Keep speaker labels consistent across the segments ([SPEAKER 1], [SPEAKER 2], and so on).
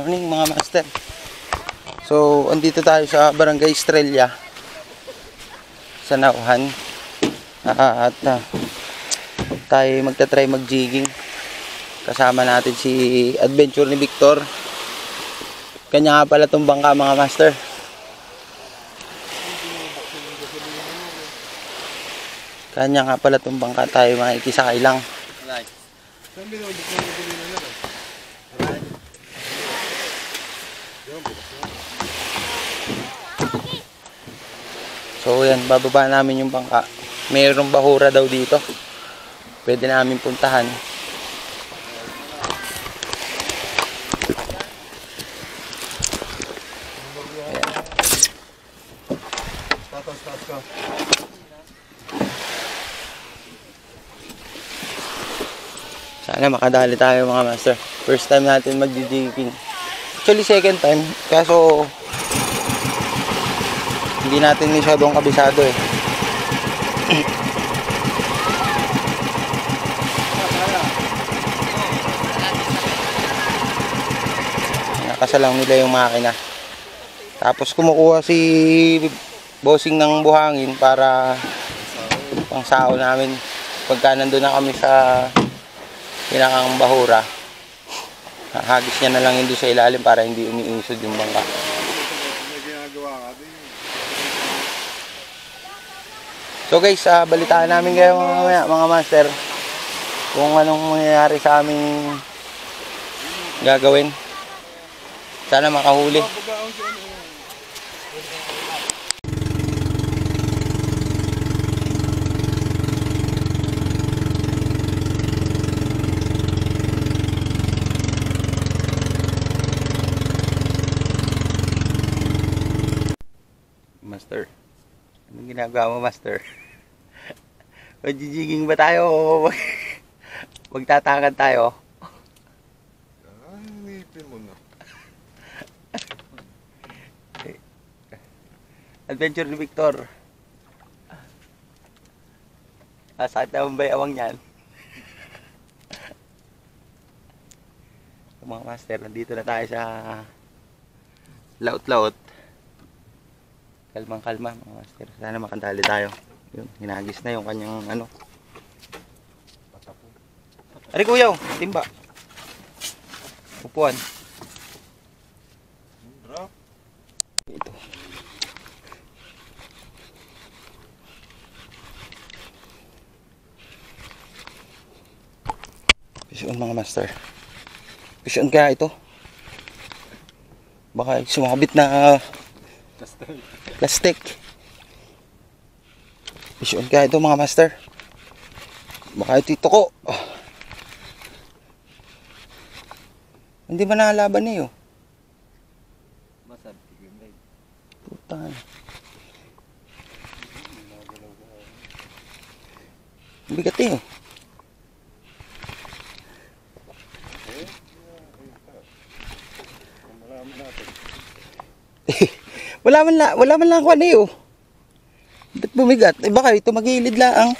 [SPEAKER 1] morning mga master. So, andito tayo sa Barangay Estrella sa Nauhan. Tayo magta-try mag-jigging. Kasama natin si Adventure ni Victor. Kanya nga pala itong bangka mga master. Kanya nga pala itong bangka, tayo mga ikisakay lang. So yan, bababa namin yung bangka. Mayroong bahura daw dito. Pwede namin puntahan. Sana makadali tayo mga master. First time natin mag-jigging. Actually second time, kaso hindi natin masyadong kabisado eh. Nakasalang nila yung makina. Tapos kumukuha si bossing ng buhangin para pang sao namin pagka nandun na kami sa pinakang bahura. Hagis niya na lang yun doon sa ilalim para hindi umiisod yung bangka. So guys, balitaan namin kayo mga master kung anong mangyayari sa aming gagawin. Sana makahuli. Master, anong ginagawa mo master? Mag-jigging ba tayo o magtatakan tayo?
[SPEAKER 2] Nipin mo na.
[SPEAKER 1] Adventure ni Victor. Sakit naman ba yung awang yan? Mga master, nandito na tayo sa laut-laut. Kalmang-kalma mga master. Sana makadali tayo. Yun, hinagis na yung kanyang ano. Ari kuyaw, timba. Upuan. Ito. Pisyon mga master. Pisyon kaya ito. Baka sumakabit na plastic. Pisyon kaya ito mga master. Baka ito ko. Hindi ba nakalaban niyo? Putan. Bigat eh. Wala man lang ako ano eh. Ba't bumigat? Eh baka ito magilid lang.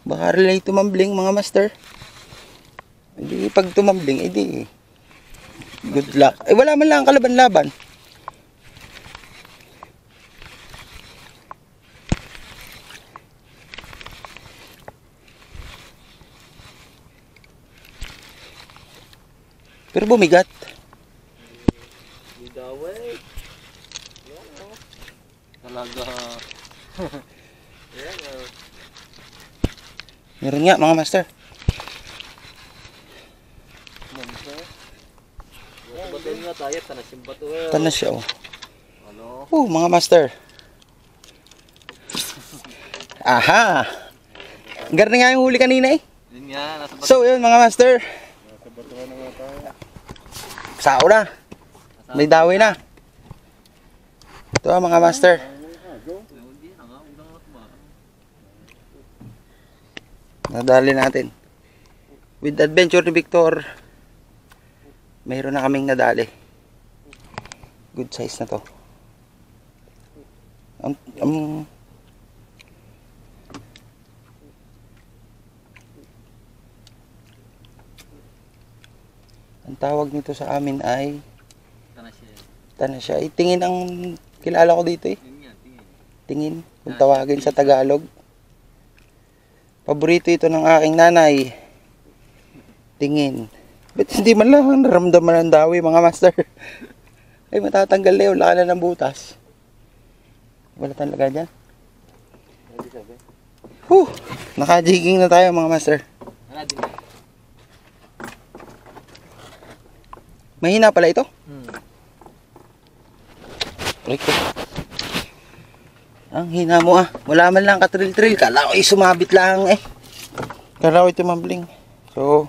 [SPEAKER 1] Baka relay tumambling mga master. Hindi pag tumambling, edi good luck. Eh wala man lang kalaban-laban. Pero bumigat.
[SPEAKER 3] Bidaway. Talaga.
[SPEAKER 1] Meron nga mga master.
[SPEAKER 3] Bato nga tayo, tanas yung bato.
[SPEAKER 1] Tanas siya oh.
[SPEAKER 3] Ano?
[SPEAKER 1] Mga master. Aha. Garna nga yung huli kanina eh.
[SPEAKER 3] Yun nga, nasa bato.
[SPEAKER 1] So yun mga master. Sao na. May dawi na. Ito mga master. Nadali natin. With Adventure ni Victor, mayroon na kaming nadali. Good size na to. tawag nito sa amin ay
[SPEAKER 3] Tanasya.
[SPEAKER 1] Tanasya. Ay, tingin ang kilala ko dito eh.
[SPEAKER 3] Yun nga, tingin.
[SPEAKER 1] Tingin, kung tawagin sa Tagalog. Paborito ito ng aking nanay. Tingin. Ba't hindi man lang naramdaman ng dawi mga master? Ay, matatanggal na yun. Laka na ng butas. Wala talaga dyan. Naka-jigging na tayo mga master.
[SPEAKER 3] Ano din?
[SPEAKER 1] Mahina pala ito. Rico. Ang hina mo ah. Wala man lang ka-trill-trill. Kala ko sumabit lang eh. Kala ko ito mambling. So,